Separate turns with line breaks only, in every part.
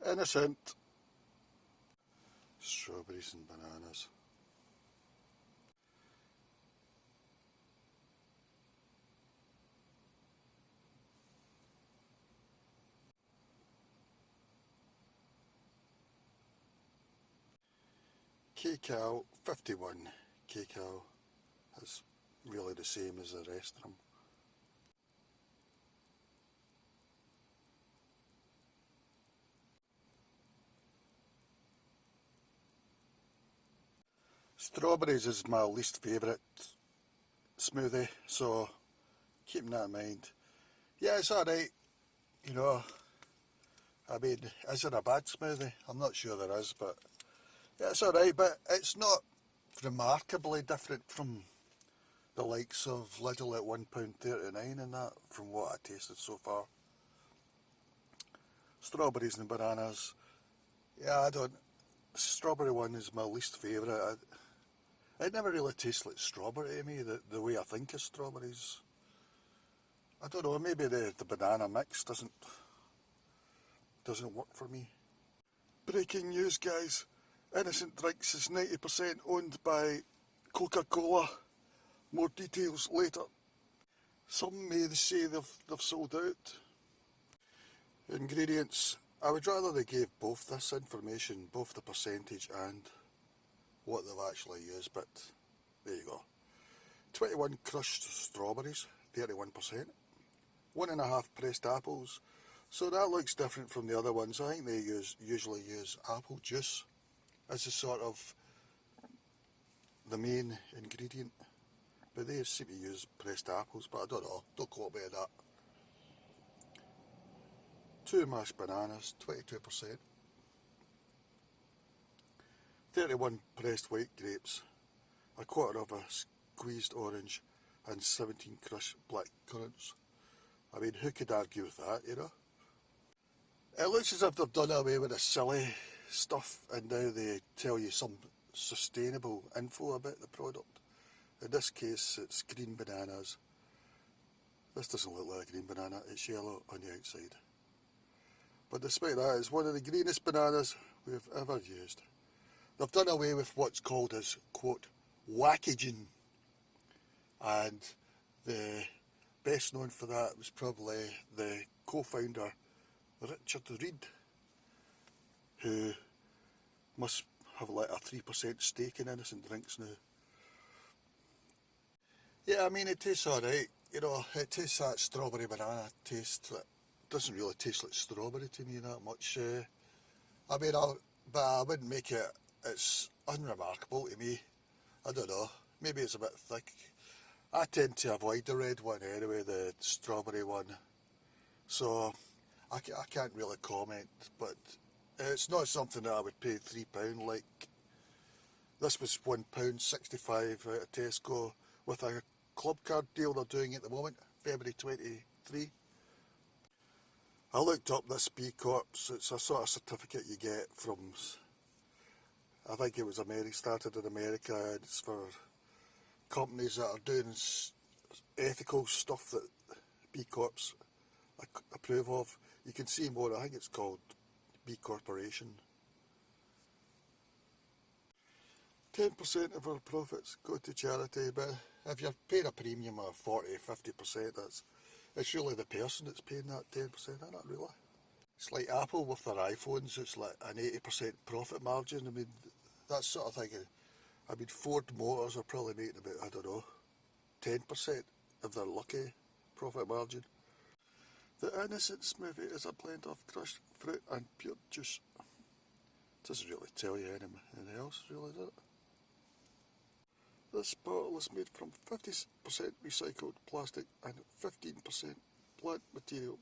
innocent strawberries and bananas. Kcal 51. Kcal is really the same as the rest of them. Strawberries is my least favourite smoothie, so keeping that in mind. Yeah, it's alright, you know. I mean, is it a bad smoothie? I'm not sure there is, but yeah, it's alright, but it's not remarkably different from the likes of Lidl at £1.39 and that, from what I tasted so far. Strawberries and bananas, yeah, I don't, strawberry one is my least favourite. It never really tastes like strawberry to me, the way I think of strawberries. I don't know, maybe the banana mix doesn't work for me. Breaking news, guys. Innocent Drinks is 90% owned by Coca-Cola. More details later. Some may say they've sold out. Ingredients. I would rather they gave both this information, both the percentage and what they've actually used, but there you go. 21 crushed strawberries, 31%. 1.5 pressed apples. So that looks different from the other ones. I think they usually use apple juice as a sort of the main ingredient. But they seem to use pressed apples, but I don't know. Don't quote me on that. 2 mashed bananas, 22%. 31 pressed white grapes, a quarter of a squeezed orange, and 17 crushed blackcurrants. I mean, who could argue with that, you know? It looks as if they've done away with the silly stuff and now they tell you some sustainable info about the product. In this case, it's green bananas. This doesn't look like a green banana, it's yellow on the outside. But despite that, it's one of the greenest bananas we've ever used. They've done away with what's called as, quote, wackagen. And the best known for that was probably the co-founder, Richard Reed, who must have like a 3% stake in Innocent Drinks now. Yeah, I mean, it tastes alright, you know, it tastes that strawberry banana taste. It doesn't really taste like strawberry to me that much. I mean, but I wouldn't make it, it's unremarkable to me. I don't know, maybe it's a bit thick. I tend to avoid the red one anyway, the strawberry one. So, I can't really comment, but it's not something that I would pay £3 like. This was £1.65 out of Tesco with a clubcard deal they're doing at the moment, February 23. I looked up this B Corp, it's a sort of certificate you get from, I think it was started in America, and it's for companies that are doing ethical stuff that B Corps approve of. You can see more, I think it's called B Corporation. 10% of our profits go to charity, but if you're paying a premium of 40-50%, it's really the person that's paying that 10%, isn't it really? It's like Apple with their iPhones, it's like an 80% profit margin. I mean, that sort of thing. I mean, Ford Motors are probably making about, I don't know, 10% if they're lucky profit margin. The Innocent smoothie is a blend of crushed fruit and pure juice. Doesn't really tell you anything else, really, does it? This bottle is made from 50% recycled plastic and 15% plant material.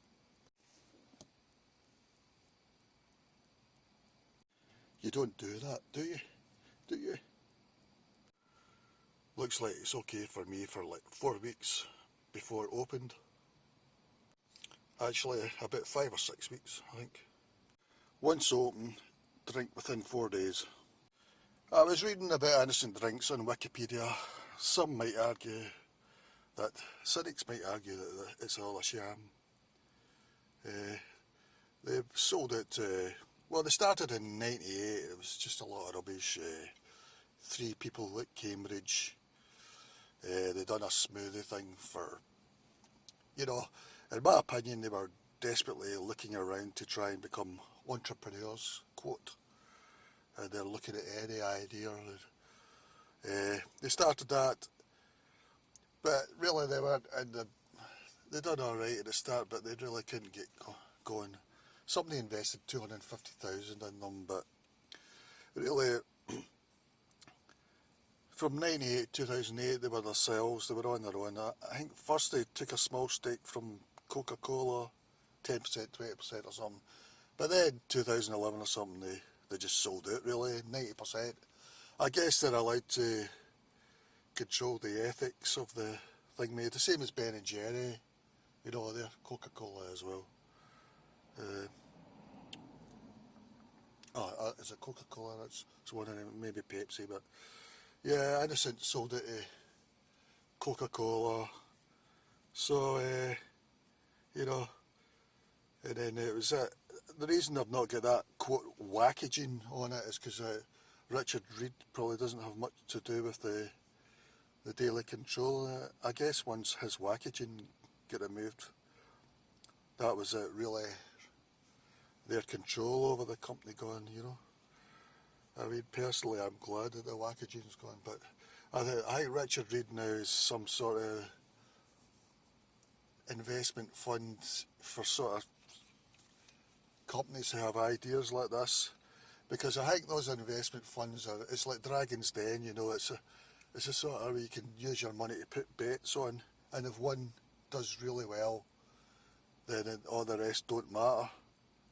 You don't do that, do you? Do you? Looks like it's okay for me for like 4 weeks before it opened. Actually, about 5 or 6 weeks, I think. Once open, drink within 4 days. I was reading about Innocent Drinks on Wikipedia. Some might argue that, cynics might argue that it's all a sham. They've sold it to well, they started in '98. It was just a lot of rubbish. 3 people at Cambridge. They done a smoothie thing for, you know, in my opinion, they were desperately looking around to try and become entrepreneurs, quote. And they're looking at any idea. They started that, but really they weren't in the. They done alright at the start, but they really couldn't get going. Somebody invested 250,000 in them, but really, from '98 2008, they were themselves. They were on their own. I think first they took a small stake from Coca-Cola, 10%, 20% or something. But then 2011 or something, they just sold out. Really, 90%. I guess they're allowed to control the ethics of the thing made. The same as Ben and Jerry. You know, they're Coca-Cola as well. Is it Coca-Cola? It's one of them, maybe Pepsi, but yeah, Innocent sold it to Coca-Cola. So, you know, and then it was the reason I've not got that quote wackaging on it is because Richard Reid probably doesn't have much to do with the daily control. I guess once his wackaging get removed, that was it, really, their control over the company gone, you know. I mean, personally, I'm glad that the wackaging's gone, but I think Richard Reid now is some sort of investment fund for sort of companies who have ideas like this, because I think those investment funds it's like Dragon's Den, you know. It's a sort of where you can use your money to put bets on, and if one does really well, then all the rest don't matter,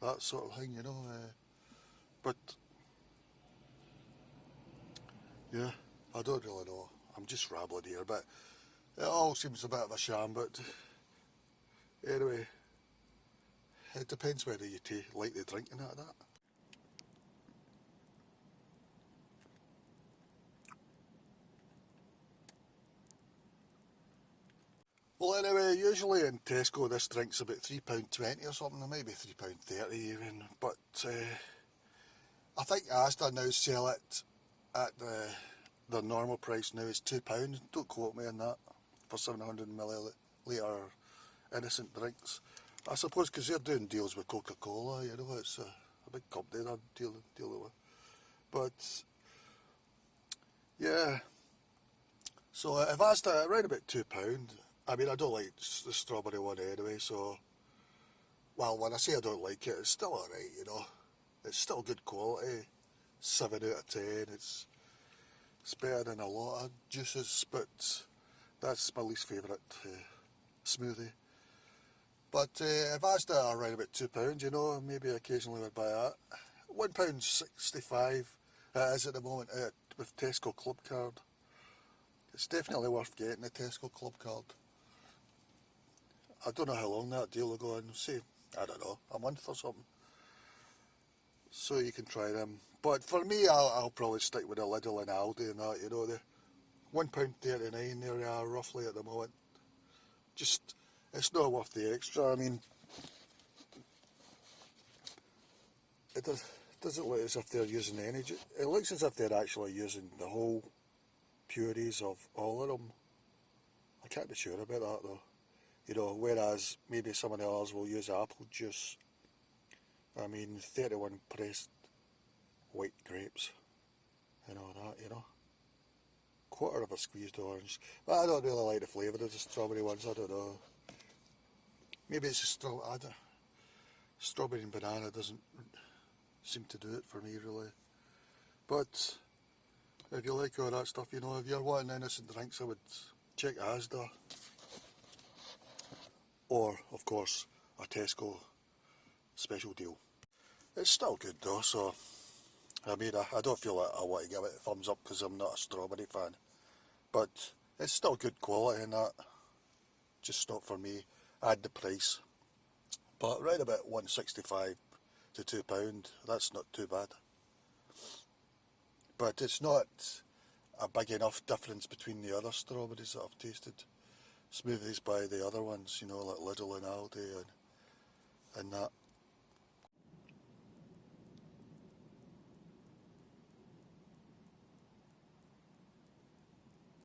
that sort of thing, you know. But yeah, I don't really know, I'm just rambling here, but it all seems a bit of a sham. But anyway, it depends whether you like the drinking out of that. Well, anyway, usually in Tesco this drink's about £3.20 or something, or maybe £3.30 even, but I think ASDA now sell it at their normal price now is £2, don't quote me on that, for 700ml innocent drinks. I suppose because they're doing deals with Coca-Cola, you know, it's a big company they're dealing with. But, yeah, so if ASDA around about £2, I mean, I don't like the strawberry one anyway, so, well, when I say I don't like it, it's still alright, you know. It's still good quality, 7 out of 10, it's better than a lot of juices, but that's my least favourite smoothie. But if ASDA around about £2, you know, maybe occasionally would buy that. £1.65 is at the moment with Tesco clubcard. It's definitely worth getting the Tesco clubcard. I don't know how long that deal will go on, say, I don't know, a month or something. So you can try them. But for me, I'll probably stick with the Lidl and Aldi and that, you know, the £1.39 there they are roughly at the moment. Just, it's not worth the extra. I mean, it doesn't look as if they're using any, it looks as if they're actually using the whole purees of all of them. I can't be sure about that though. You know, whereas maybe some of the others will use apple juice. I mean, 31 pressed white grapes and all that, you know. Quarter of a squeezed orange. But I don't really like the flavour of the strawberry ones, I don't know. Maybe it's a strawberry and banana doesn't seem to do it for me really. But if you like all that stuff, you know, if you're wanting innocent drinks, I would check ASDA. Or, of course, a Tesco special deal. It's still good though, so I mean, I don't feel like I want to give it a thumbs up because I'm not a strawberry fan. But it's still good quality and that. Just not for me. Add the price. But right about £1.65 to £2, that's not too bad. But it's not a big enough difference between the other strawberries that I've tasted. Smoothies by the other ones, you know, like Lidl and Aldi and that.